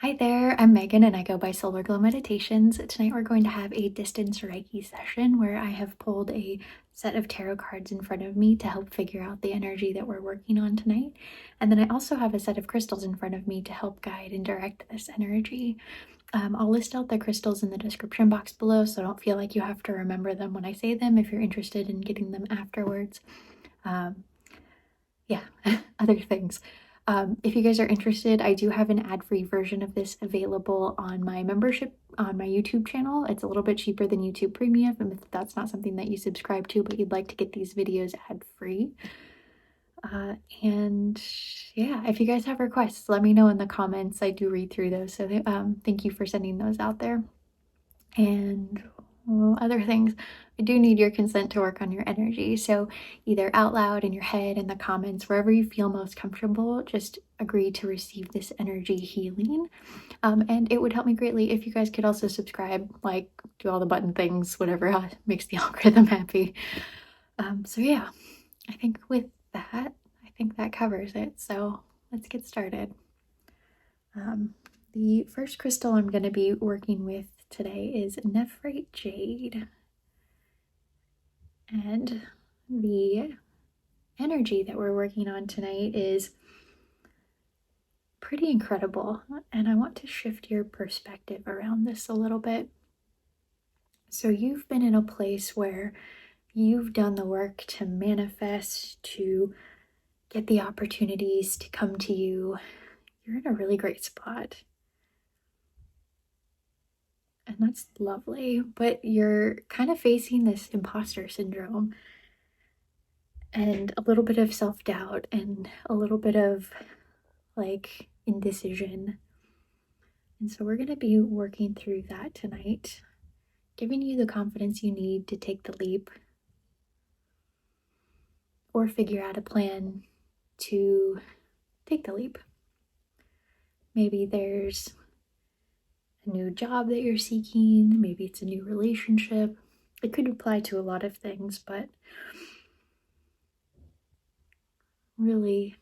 Hi there, I'm Megan and I go by Solar Glow Meditations. Tonight we're going to have a distance Reiki session where I have pulled a set of tarot cards in front of me to help figure out the energy that we're working on tonight. And then I also have a set of crystals in front of me to help guide and direct this energy. I'll list out the crystals in the description box below, so don't feel like you have to remember them when I say them if you're interested in getting them afterwards. Um, yeah, other things. If you guys are interested, I do have an ad-free version of this available on my membership on my YouTube channel. It's a little bit cheaper than YouTube Premium, and if that's not something that you subscribe to, but you'd like to get these videos ad-free. And yeah, if you guys have requests, let me know in the comments. I do read through those, so thank you for sending those out there. And other things, I do need your consent to work on your energy. So either out loud in your head, in the comments, wherever you feel most comfortable, just agree to receive this energy healing. And it would help me greatly if you guys could also subscribe, like do all the button things, whatever makes the algorithm happy. So yeah, I think with that, I think that covers it. So let's get started. The first crystal I'm going to be working with today is Nephrite Jade. And the energy that we're working on tonight is pretty incredible. And I want to shift your perspective around this a little bit. So you've been in a place where you've done the work to manifest, to get the opportunities to come to you. You're in a really great spot. And that's lovely, but you're kind of facing this imposter syndrome and a little bit of self-doubt and a little bit of like indecision. And so we're going to be working through that tonight, giving you the confidence you need to take the leap or figure out a plan to take the leap. Maybe there's a new job that you're seeking, maybe it's a new relationship. It could apply to a lot of things, but really,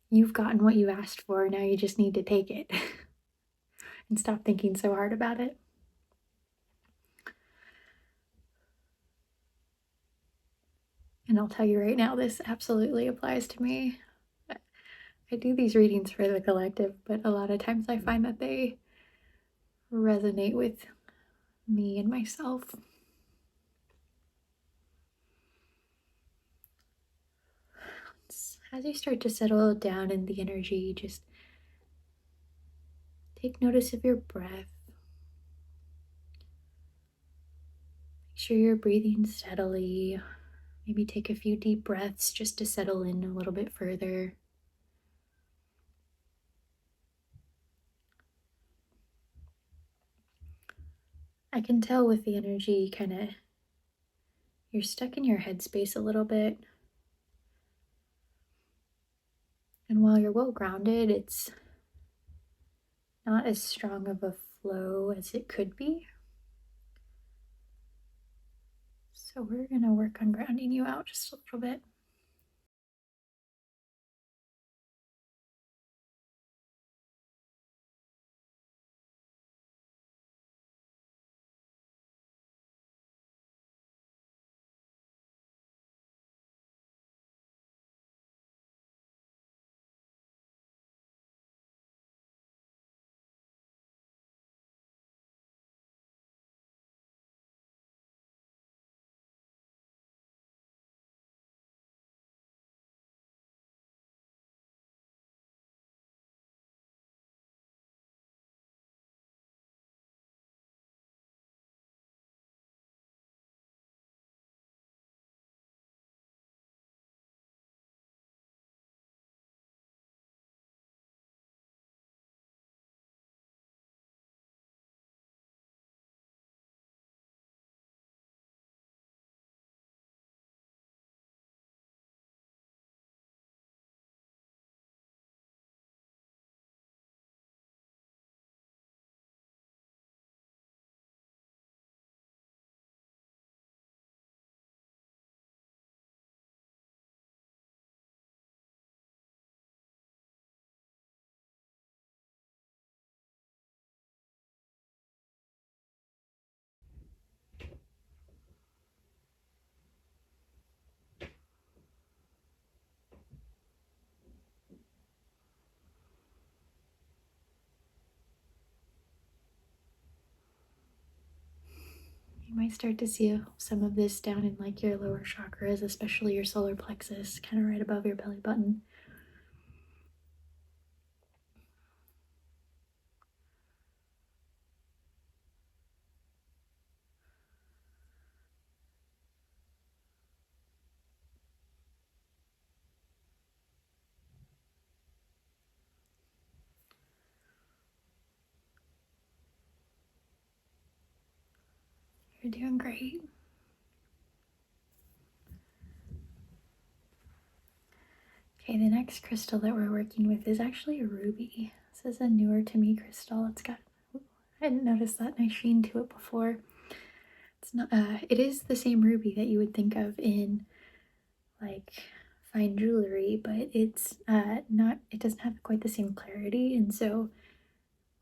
you've gotten what you asked for. Now you just need to take it and stop thinking so hard about it. And I'll tell you right now, this absolutely applies to me. I do these readings for the collective, but a lot of times I find that they resonate with me and myself. As you start to settle down in the energy, just take notice of your breath. Make sure you're breathing steadily. Maybe take a few deep breaths just to settle in a little bit further. I can tell with the energy, you're stuck in your headspace a little bit. And while you're well grounded, it's not as strong of a flow as it could be. So we're going to work on grounding you out just a little bit. start to see some of this down in like your lower chakras, especially your solar plexus, kind of right above your belly button. You're doing great. Okay, the next crystal that we're working with is actually a ruby. This is a newer to me crystal. It's got, I hadn't noticed that nice sheen to it before. It's not, it is the same ruby that you would think of in like fine jewelry, but it's not, it doesn't have quite the same clarity. And so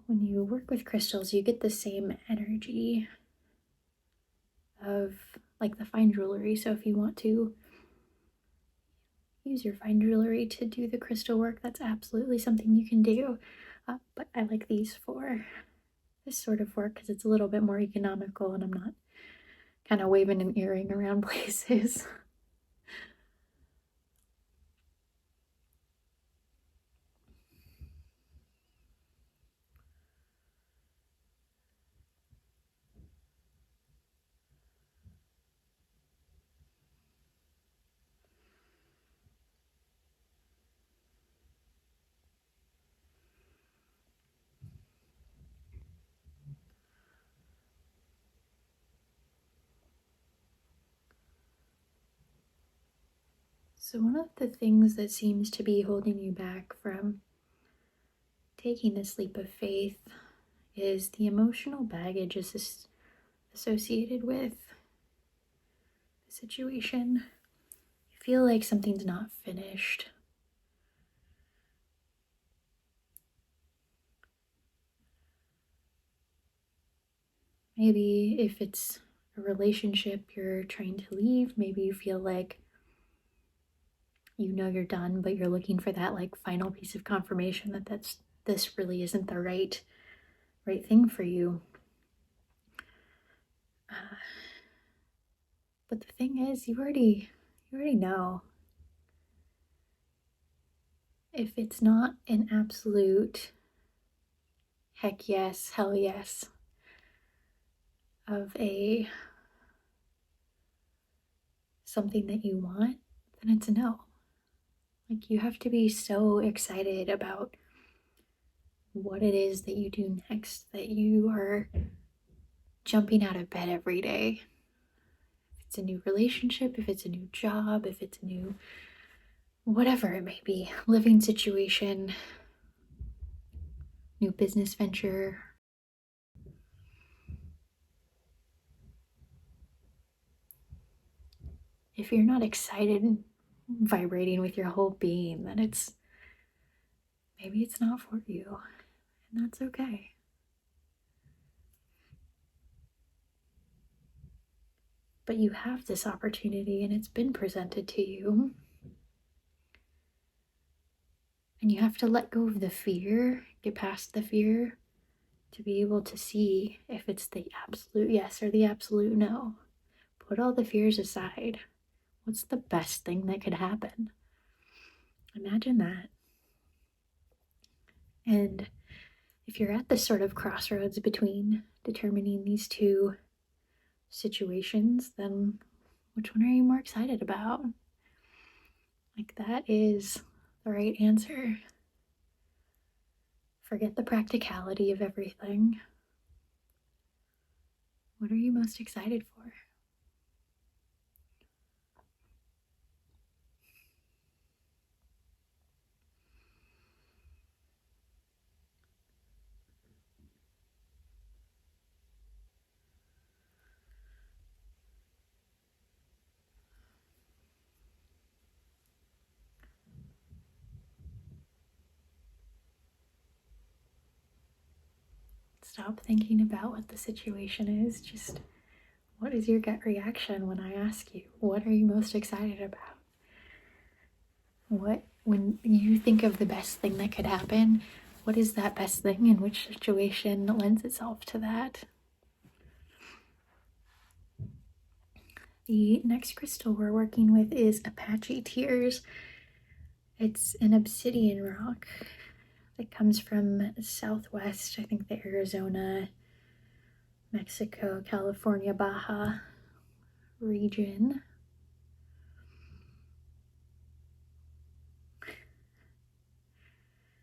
when you work with crystals, you get the same energy of like the fine jewelry. So if you want to use your fine jewelry to do the crystal work, that's absolutely something you can do. But I like these for this sort of work because it's a little bit more economical and I'm not kind of waving an earring around places. So one of the things that seems to be holding you back from taking this leap of faith is the emotional baggage associated with the situation. You feel like something's not finished. Maybe if it's a relationship you're trying to leave, maybe you feel like you know you're done, but you're looking for that like final piece of confirmation that this really isn't the right thing for you. But the thing is, you already know. If it's not an absolute heck yes, hell yes of something that you want, then it's a no. Like you have to be so excited about what it is that you do next that you are jumping out of bed every day. If it's a new relationship, if it's a new job, if it's a new whatever it may be, living situation, new business venture. If you're not excited, vibrating with your whole being, then maybe it's not for you, and that's okay. But you have this opportunity and it's been presented to you. And you have to let go of the fear, get past the fear, to be able to see if it's the absolute yes or the absolute no. Put all the fears aside. What's the best thing that could happen? Imagine that. And if you're at this sort of crossroads between determining these two situations, then which one are you more excited about? Like, that is the right answer. Forget the practicality of everything. What are you most excited for? Stop thinking about what the situation is. Just what is your gut reaction when I ask you, what are you most excited about? When you think of the best thing that could happen, what is that best thing and which situation lends itself to that? The next crystal we're working with is Apache Tears. It's an obsidian rock that comes from Southwest, I think the Arizona, Mexico, California, Baja region.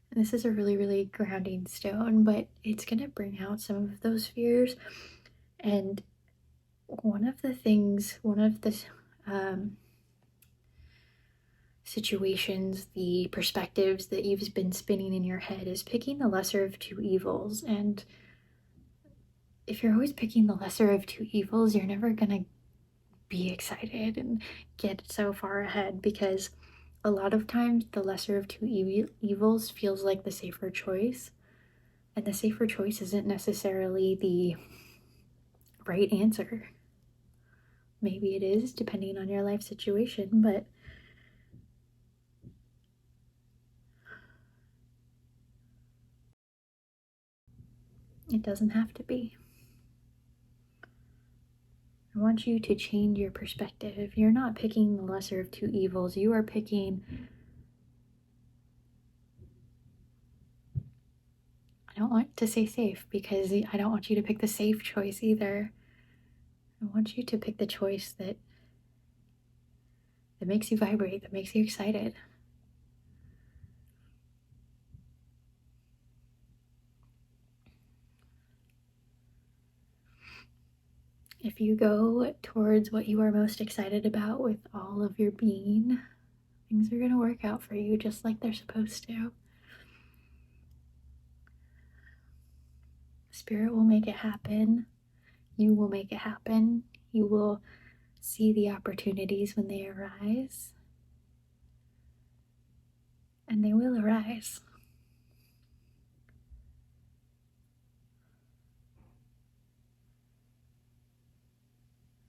And this is a really, really grounding stone, but it's going to bring out some of those fears. And one of the situations, the perspectives that you've been spinning in your head is picking the lesser of two evils. And if you're always picking the lesser of two evils, you're never gonna be excited and get so far ahead, because a lot of times the lesser of two evils feels like the safer choice, and the safer choice isn't necessarily the right answer. Maybe it is, depending on your life situation, but it doesn't have to be. I want you to change your perspective. You're not picking the lesser of two evils. You are picking, I don't want to say safe, because I don't want you to pick the safe choice either. I want you to pick the choice that makes you vibrate, that makes you excited. If you go towards what you are most excited about with all of your being, things are going to work out for you just like they're supposed to. Spirit will make it happen. You will make it happen. You will see the opportunities when they arise. And they will arise.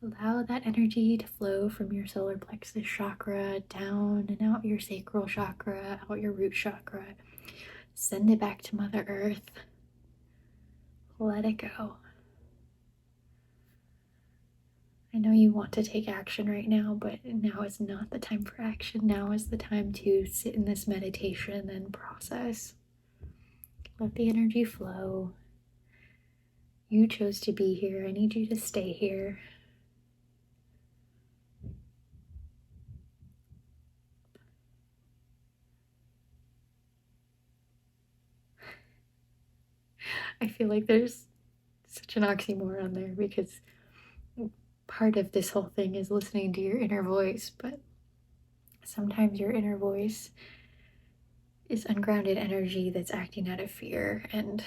Allow that energy to flow from your solar plexus chakra down and out your sacral chakra, out your root chakra. Send it back to Mother Earth. Let it go. I know you want to take action right now, but now is not the time for action. Now is the time to sit in this meditation and process. Let the energy flow. You chose to be here. I need you to stay here. I feel like there's such an oxymoron there, because part of this whole thing is listening to your inner voice, but sometimes your inner voice is ungrounded energy that's acting out of fear. And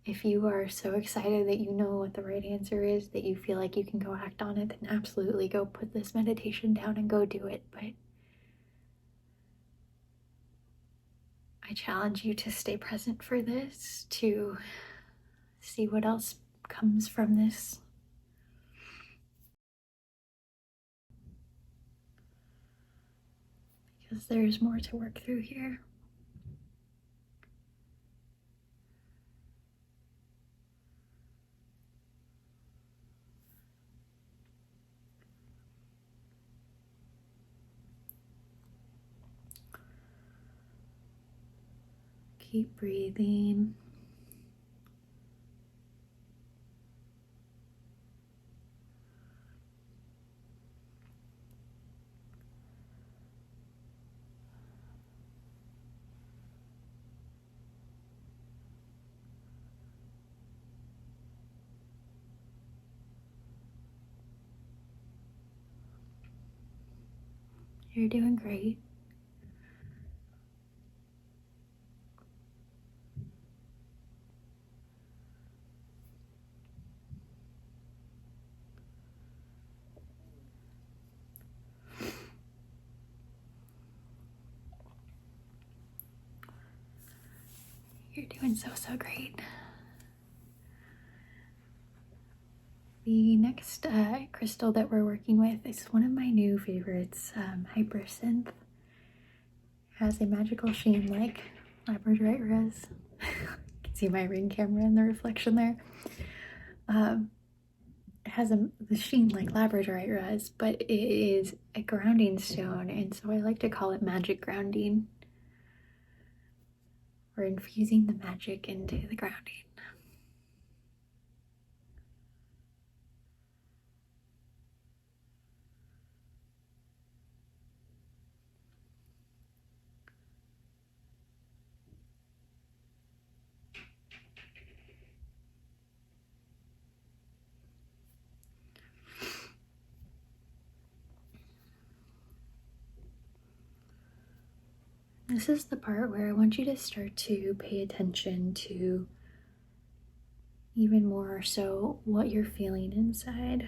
if you are so excited that you know what the right answer is, that you feel like you can go act on it, then absolutely go put this meditation down and go do it. But I challenge you to stay present for this, to see what else comes from this. Because there's more to work through here. Keep breathing. You're doing great. You're doing so great. The next crystal that we're working with is one of my new favorites, Hypersynth. Has a magical sheen like labradorite rose. You can see my ring camera in the reflection there. It has the sheen like labradorite does, but it is a grounding stone, and so I like to call it magic grounding. We're infusing the magic into the grounding. This is the part where I want you to start to pay attention to even more so what you're feeling inside.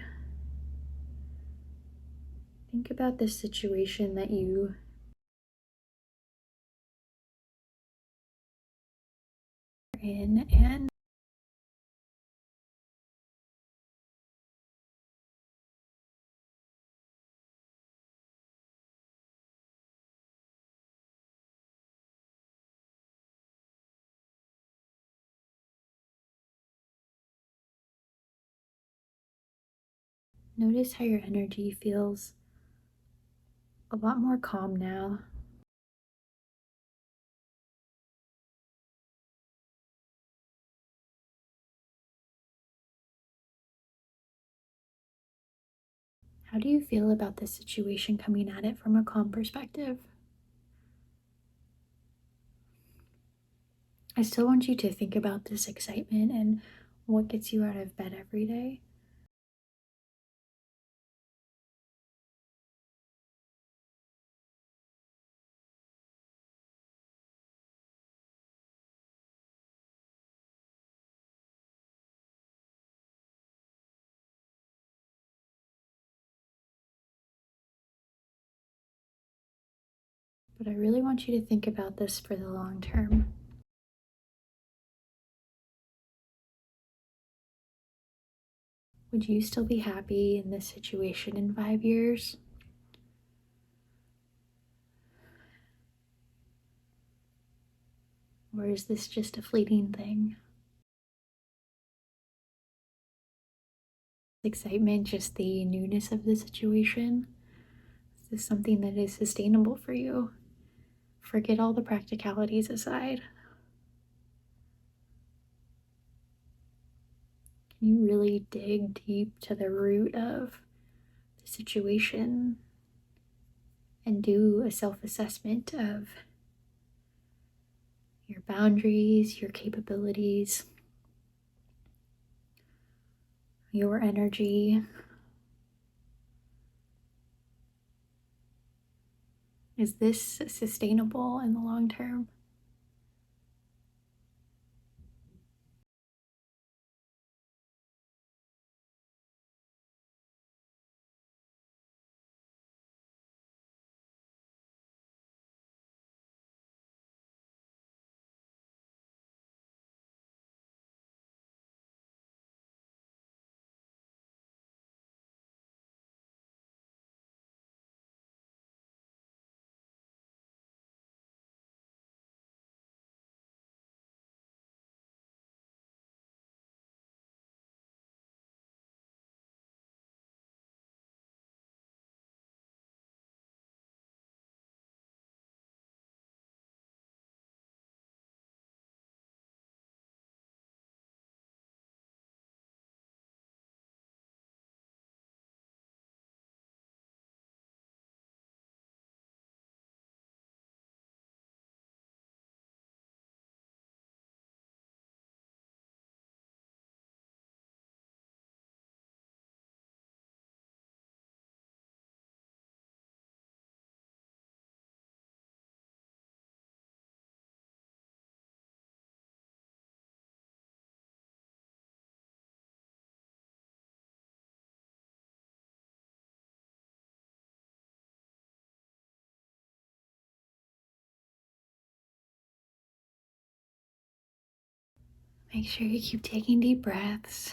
Think about this situation that you are in, and notice how your energy feels a lot more calm now. How do you feel about this situation coming at it from a calm perspective? I still want you to think about this excitement and what gets you out of bed every day. But I really want you to think about this for the long term. Would you still be happy in this situation in 5 years? Or is this just a fleeting thing? Excitement, just the newness of the situation? Is this something that is sustainable for you? Forget all the practicalities aside. Can you really dig deep to the root of the situation and do a self assessment of your boundaries, your capabilities, your energy? Is this sustainable in the long term? Make sure you keep taking deep breaths.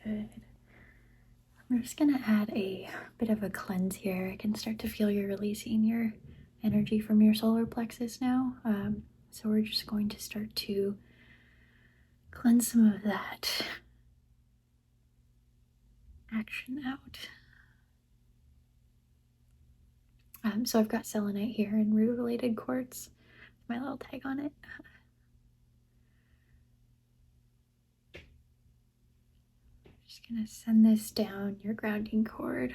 Good. I'm just going to add a bit of a cleanse here. I can start to feel you're releasing your energy from your solar plexus now. So we're just going to start to cleanse some of that action out. So I've got selenite here and root-related quartz. My little tag on it. Just gonna send this down your grounding cord.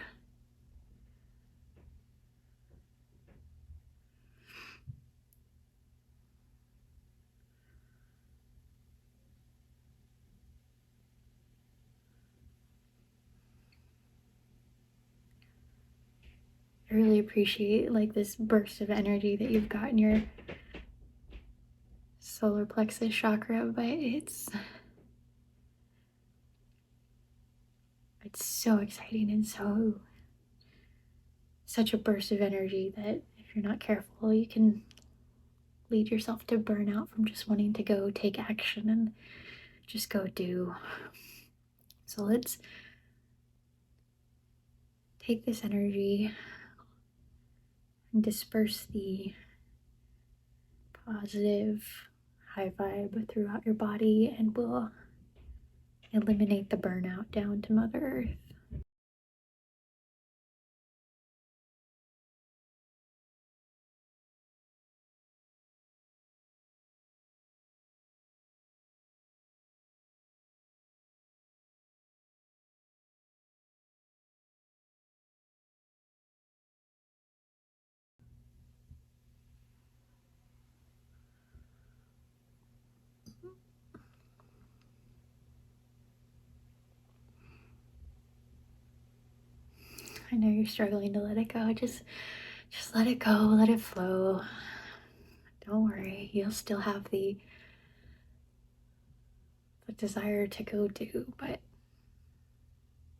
I really appreciate like this burst of energy that you've got in your solar plexus chakra, but it's so exciting and such a burst of energy that if you're not careful, you can lead yourself to burnout from just wanting to go take action and just go do. So let's take this energy and disperse the positive high vibe throughout your body, and we'll eliminate the burnout down to Mother Earth. I know you're struggling to let it go. Just let it go, let it flow. Don't worry, you'll still have the desire to go do, but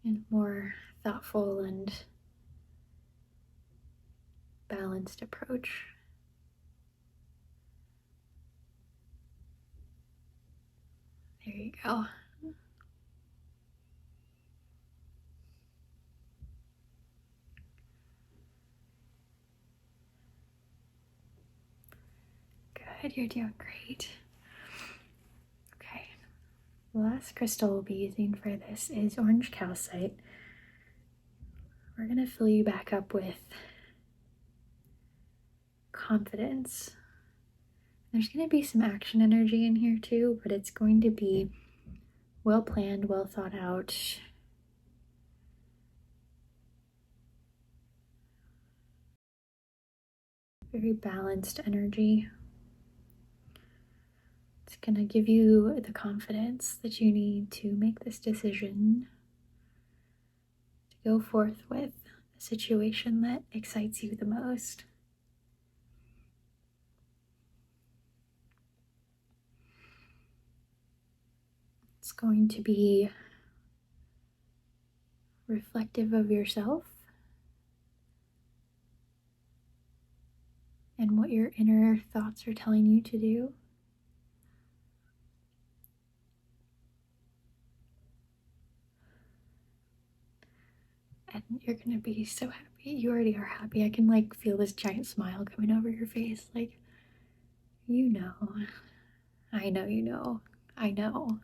in a more thoughtful and balanced approach. There you go. Good, you're doing great. Okay, the last crystal we'll be using for this is orange calcite. We're gonna fill you back up with confidence. There's gonna be some action energy in here too, but it's going to be well planned, well thought out. Very balanced energy. It's gonna give you the confidence that you need to make this decision to go forth with the situation that excites you the most. It's going to be reflective of yourself and what your inner thoughts are telling you to do. And you're gonna be so happy. You already are happy. I can like feel this giant smile coming over your face. Like, you know. I know you know. I know.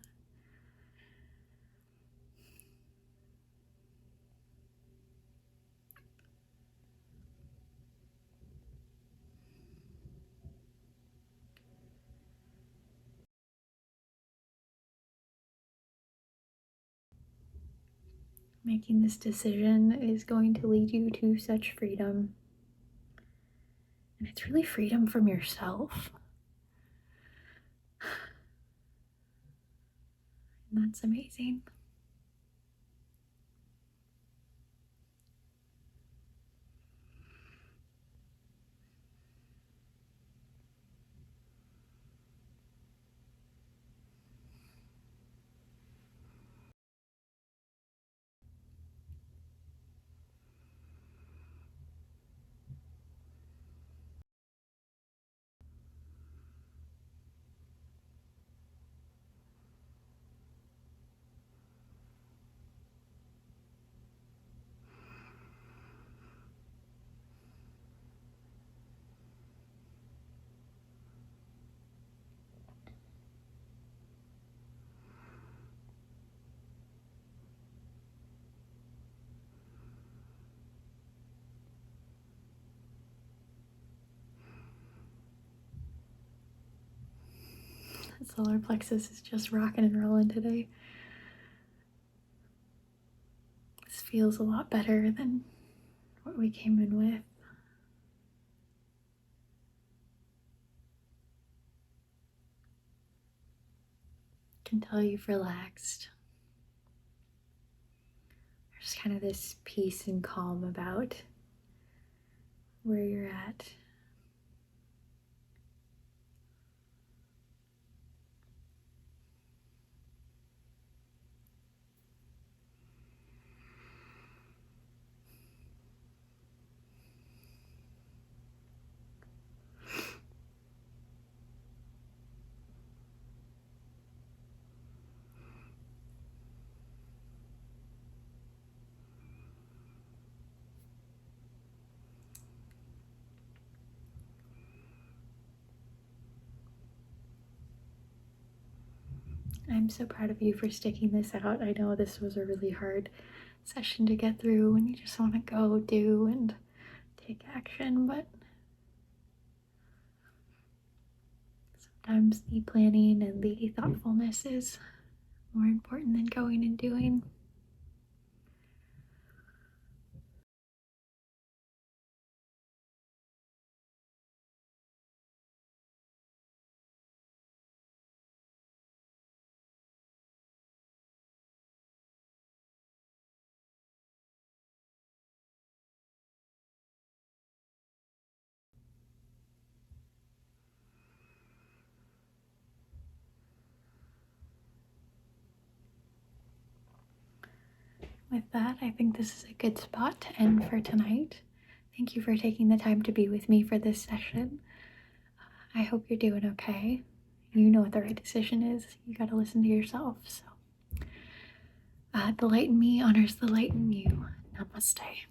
Making this decision is going to lead you to such freedom. And it's really freedom from yourself. And that's amazing. solar plexus is just rocking and rolling today. This feels a lot better than what we came in with. I can tell you've relaxed. There's kind of this peace and calm about where you're at. I'm so proud of you for sticking this out. I know this was a really hard session to get through and you just want to go do and take action, but sometimes the planning and the thoughtfulness is more important than going and doing. With that, I think this is a good spot to end for tonight. Thank you for taking the time to be with me for this session. I hope you're doing okay. You know what the right decision is. You gotta listen to yourself. So, the light in me honors the light in you. Namaste.